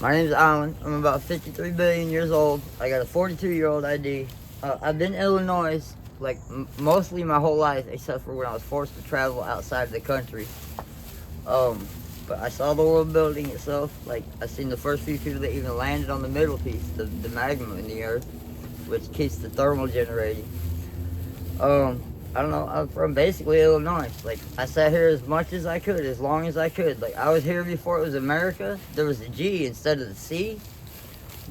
My name's Alan. I'm about 53 billion years old. I got a 42-year-old ID. I've been in Illinois like mostly my whole life, except for when I was forced to travel outside of the country. Um, but I saw the world building itself. Like I seen the first few people that even landed on the middle piece, the magma in the earth, which keeps the thermal generating. Um, I don't know. I'm from basically Illinois. Like I sat here as much as I could, as long as I could. Like I was here before it was America. There was a G instead of the C.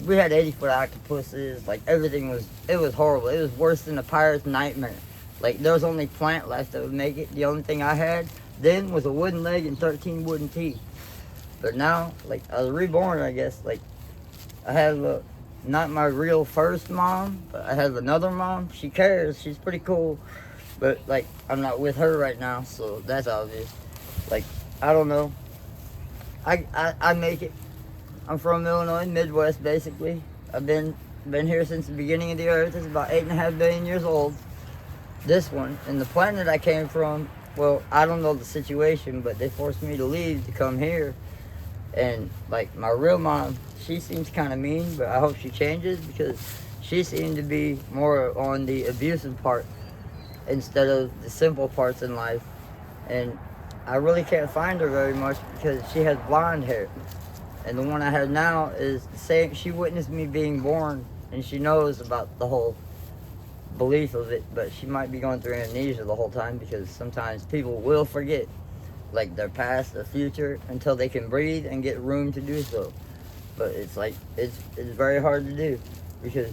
We had 80-foot octopuses. Like it was horrible. It was worse than a pirate's nightmare. Like there was only plant life that would make it. The only thing I had then was a wooden leg and 13 wooden teeth. But now, like I was reborn, I guess. Like I have not my real first mom, but I have another mom. She cares. She's pretty cool. But like I'm not with her right now, so that's obvious. Like I don't know. I make it. I'm from Illinois, Midwest, basically. I've been here since the beginning of the earth. It's about 8.5 billion years old. This one and the planet I came from. Well, I don't know the situation, but they forced me to leave to come here. And like my real mom, she seems kind of mean, but I hope she changes because she seemed to be more on the abusive part instead of the simple parts in life. And I really can't find her very much because she has blonde hair. And the one I have now is the same. She witnessed me being born and she knows about the whole belief of it, but she might be going through amnesia the whole time because sometimes people will forget like their past, their future until they can breathe and get room to do so. But it's like it's very hard to do because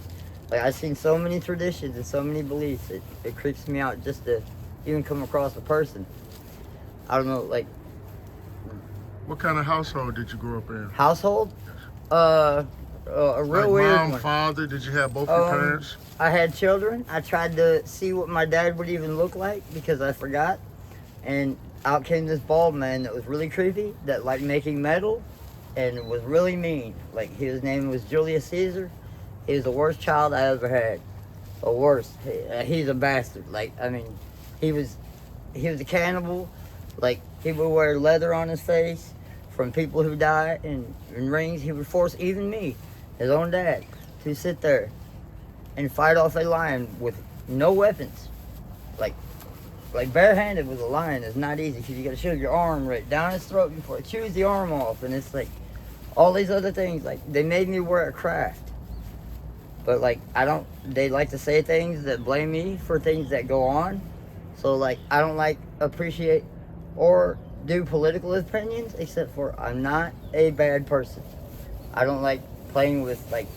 like I've seen so many traditions and so many beliefs. It creeps me out just to even come across a person. I don't know, like What kind of household did you grow up in? household. A real Like weird mom, one. father? Did you have both your parents? I had children. I tried to see what my dad would even look like because I forgot. And out came this bald man that was really creepy, that liked making metal and was really mean. Like his name was Julius Caesar. He was the worst child I ever had. The worst. He's a bastard. Like, I mean, he was a cannibal. Like, he would wear leather on his face from people who died in rings. He would force even me, his own dad, to sit there and fight off a lion with no weapons. Like barehanded with a lion is not easy because you got to shove your arm right down his throat before it chews the arm off. And it's like all these other things. Like they made me wear a craft. But like they like to say things that blame me for things that go on. So like I don't like appreciate or do political opinions except for I'm not a bad person. I don't like playing with like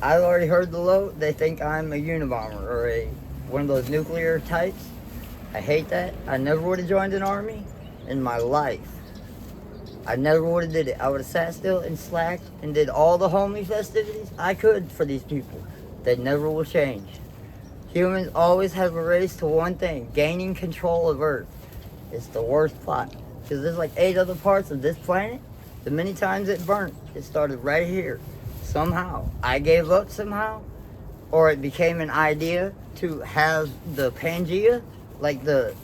I've already heard the low. They think I'm a Unabomber or one of those nuclear types. I hate that. I never would have joined an army in my life. I never would have did it. I would have sat still and slacked and did all the homely festivities I could for these people. They never will change. Humans always have a race to one thing, gaining control of Earth. It's the worst plot. Because there's like 8 other parts of this planet. The many times it burnt, it started right here. Somehow. I gave up somehow. Or it became an idea to have the Pangea, like the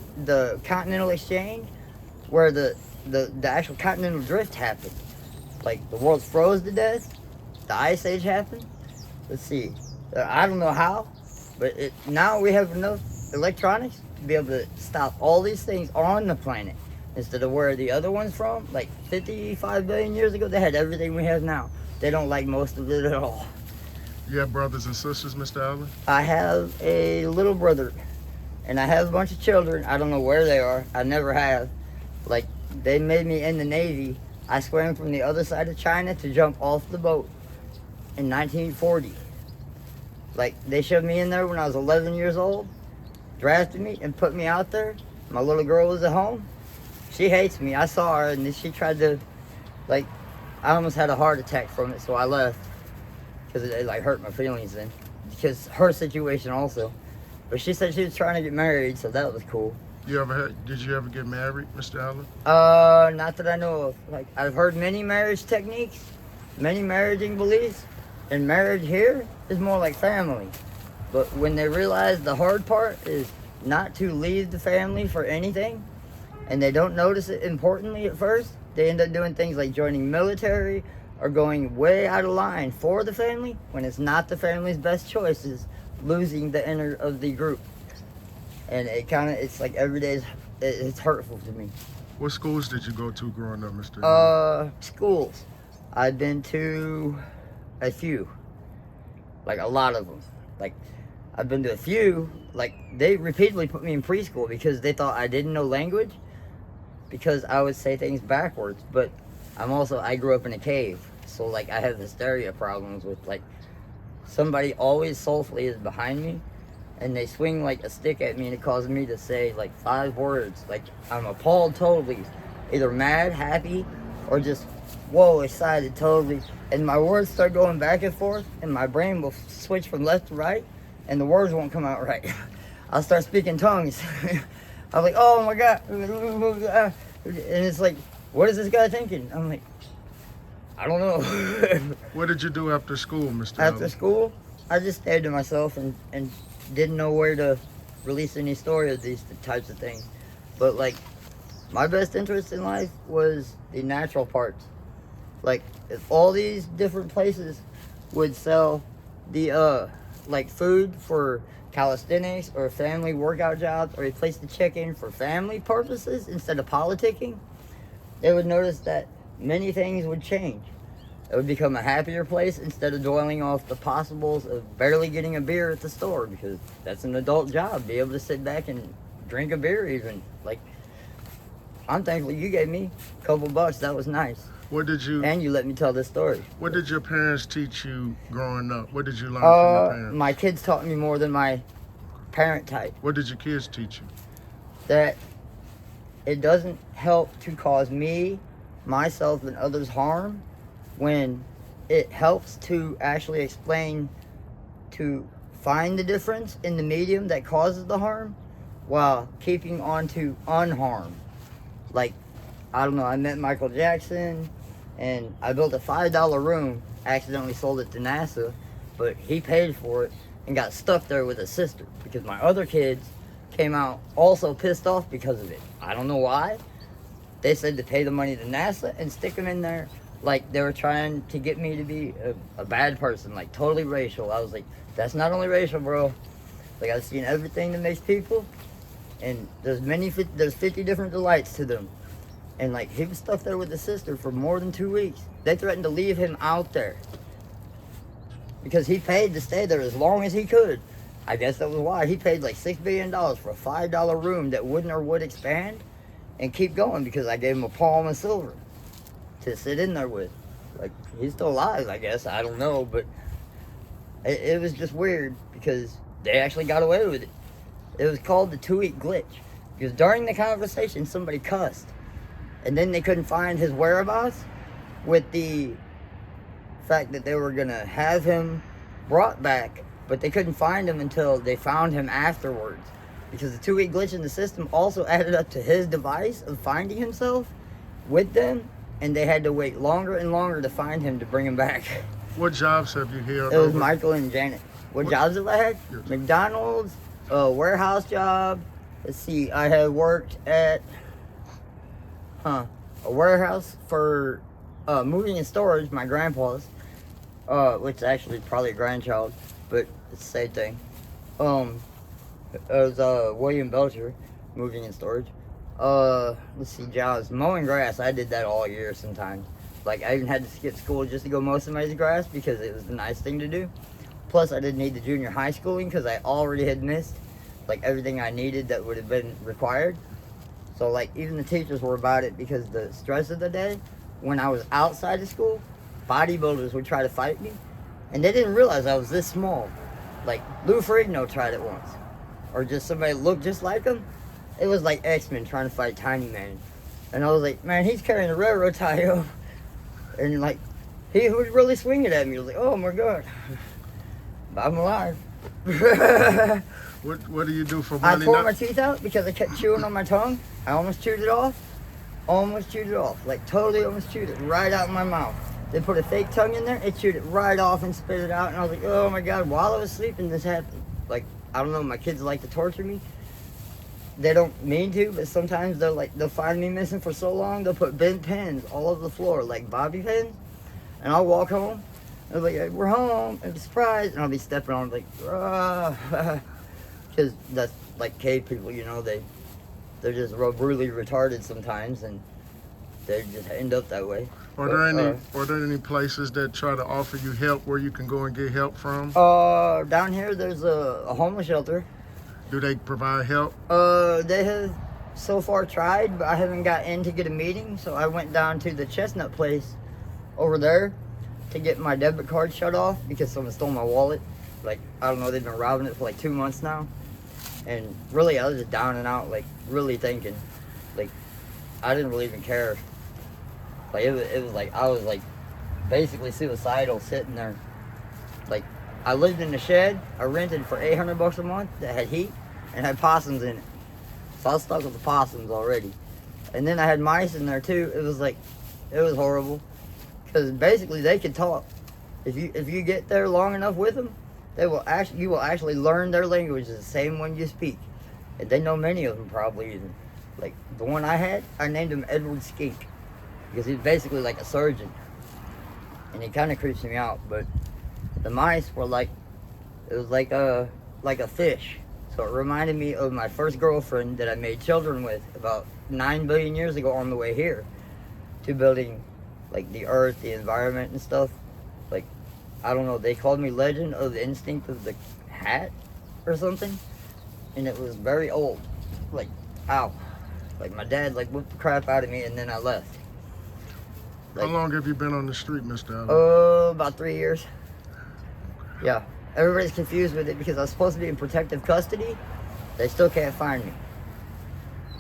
continental exchange, where the actual continental drift happened. Like the world froze to death, the ice age happened. Let's see, I don't know how, but now we have enough electronics to be able to stop all these things on the planet instead of where the other ones from. Like 55 billion years ago, they had everything we have now. They don't like most of it at all. You have brothers and sisters, Mr. Allen? I have a little brother, and I have a bunch of children. I don't know where they are. I never have. Like, they made me in the Navy. I swam from the other side of China to jump off the boat in 1940. Like, they shoved me in there when I was 11 years old, drafted me, and put me out there. My little girl was at home. She hates me. I saw her, and she tried to, like, I almost had a heart attack from it, so I left. Because it like hurt my feelings then. Because her situation also. But she said she was trying to get married, so that was cool. Did you ever get married, Mr. Allen? Not that I know of. Like, I've heard many marriage techniques, many marriaging beliefs, and marriage here is more like family. But when they realize the hard part is not to leave the family for anything, and they don't notice it importantly at first, they end up doing things like joining military are going way out of line for the family when it's not the family's best choices, losing the inner of the group. And it's like every day it's hurtful to me. What schools did you go to growing up, Mr. Hill? Schools. I've been to a few. Like a lot of them. Like I've been to a few. Like they repeatedly put me in preschool because they thought I didn't know language because I would say things backwards. But I grew up in a cave. So like I have hysteria problems with like somebody always soulfully is behind me and they swing like a stick at me and it causes me to say like 5 words. Like I'm appalled totally. Either mad, happy, or just whoa, excited totally. And my words start going back and forth and my brain will switch from left to right and the words won't come out right. I'll start speaking tongues. I'm like, oh my God. And it's like, what is this guy thinking? I'm like, I don't know. What did you do after school, Mr. Hill? After school, I just stayed to myself and didn't know where to release any story of these types of things. But like, my best interest in life was the natural parts. Like, if all these different places would sell the like food for calisthenics or family workout jobs or a place to check in for family purposes instead of politicking, they would notice that many things would change. It would become a happier place instead of dwelling off the possibles of barely getting a beer at the store because that's an adult job. Be able to sit back and drink a beer even. Like, I'm thankful you gave me a couple bucks. That was nice. And you let me tell this story. What did your parents teach you growing up? What did you learn from your parents? My kids taught me more than my parent type. What did your kids teach you? That it doesn't help to cause me, myself, and others harm when it helps to actually explain, to find the difference in the medium that causes the harm while keeping on to unharm. Like, I don't know, I met Michael Jackson and I built a $5 room, accidentally sold it to NASA, but he paid for it and got stuck there with his sister because my other kids came out also pissed off because of it. I don't know why. They said to pay the money to NASA and stick them in there like they were trying to get me to be a bad person, like totally racial. I was like, that's not only racial, bro. Like, I've seen everything that makes people, and there's 50 different delights to them. And like, he was stuck there with his sister for more than 2 weeks. They threatened to leave him out there because he paid to stay there as long as he could. I guess that was why he paid like $6 billion for a $5 room that wouldn't or would expand and keep going because I gave him a palm of silver to sit in there with. Like, he's still alive, I guess. I don't know, but it was just weird because they actually got away with it. It was called the 2-week glitch because during the conversation somebody cussed and then they couldn't find his whereabouts with the fact that they were gonna have him brought back, but they couldn't find him until they found him afterwards because the 2-week glitch in the system also added up to his device of finding himself with them, and they had to wait longer and longer to find him to bring him back. What jobs have you held? It was Michael and Janet. What jobs have I had? Yes. McDonald's, a warehouse job. Let's see, I had worked at a warehouse for moving and storage, my grandpa's, which is actually probably a grandchild, but it's the same thing. It was William Belcher, moving and storage. Let's see, jobs. Mowing grass, I did that all year sometimes. Like, I even had to skip school just to go mow somebody's grass because it was the nice thing to do. Plus, I didn't need the junior high schooling because I already had missed, like, everything I needed that would have been required. So, like, even the teachers were about it because the stress of the day, when I was outside of school, bodybuilders would try to fight me, and they didn't realize I was this small. Like, Lou Ferrigno tried it once. Or just somebody looked just like him. It was like X-Men trying to fight Tiny Man. And I was like, man, he's carrying a railroad tie up. And like, he was really swinging at me. I was like, oh my God. But I'm alive. What do you do for I money? tore my teeth out because I kept chewing on my tongue. I almost chewed it off. Like, totally almost chewed it right out in my mouth. They put a fake tongue in there. It chewed it right off and spit it out. And I was like, oh my God, while I was sleeping, this happened. Like, I don't know, my kids like to torture me. They don't mean to, but sometimes they'll find me missing for so long, they'll put bent pens all over the floor, like bobby pins. And I'll walk home. And I'll be like, we're home. And be surprised. And I'll be stepping on like, because that's like cave people, you know, they're just really retarded sometimes, and they just end up that way. Are there any places that try to offer you help where you can go and get help from? Down here there's a homeless shelter. Do they provide help? They have so far tried, but I haven't got in to get a meeting, so I went down to the Chestnut place over there to get my debit card shut off because someone stole my wallet. Like, I don't know, they've been robbing it for like 2 months now. And really, I was just down and out, like, really thinking. Like, I didn't really even care. Like, it was like, I was like, basically suicidal sitting there. Like, I lived in a shed I rented for $800 a month that had heat and had possums in it. So I was stuck with the possums already. And then I had mice in there too. It was like, it was horrible. Because basically they could talk. If you get there long enough with them, you will actually learn their language, the same one you speak. And they know many of them probably even. Like the one I had, I named him Edward Skink. Because he's basically like a surgeon. And he kind of creeps me out. But the mice were like, it was like a fish. So it reminded me of my first girlfriend that I made children with about 9 billion years ago on the way here to building like the earth, the environment and stuff. Like, I don't know, they called me Legend of the Instinct of the Hat or something. And it was very old. Like, ow. Like my dad like whipped the crap out of me and then I left. How long have you been on the street, Mr. Allen? About 3 years. Yeah. Everybody's confused with it because I was supposed to be in protective custody. They still can't find me.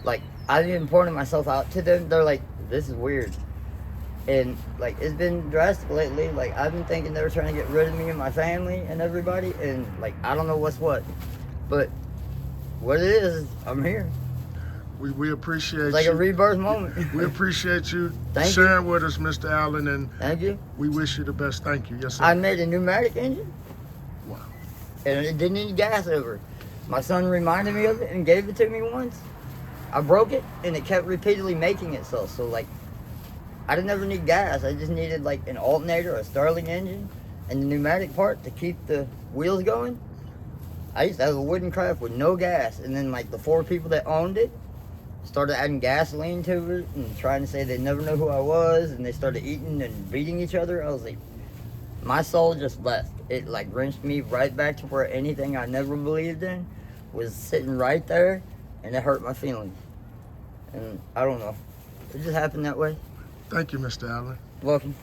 Like, I've even pointed myself out to them. They're like, this is weird. And, like, it's been drastic lately. Like, I've been thinking they were trying to get rid of me and my family and everybody. And, like, I don't know what's what. But what it is, I'm here. We appreciate It's like you. a rebirth moment. We appreciate you Thank sharing with us, Mr. Allen, and Thank you. we wish you the best. Thank you. Yes, sir. I made a pneumatic engine. Wow. And it didn't need gas over it. My son reminded me of it and gave it to me once. I broke it and it kept repeatedly making itself. So like, I didn't ever need gas. I just needed like an alternator, a Starling engine, and the pneumatic part to keep the wheels going. I used to have a wooden craft with no gas, and then like the 4 people that owned it started adding gasoline to it and trying to say they never knew who I was, and they started eating and beating each other. I was like, my soul just left. It like wrenched me right back to where anything I never believed in was sitting right there, and it hurt my feelings. And I don't know. It just happened that way. Thank you, Mr. Allen. Welcome.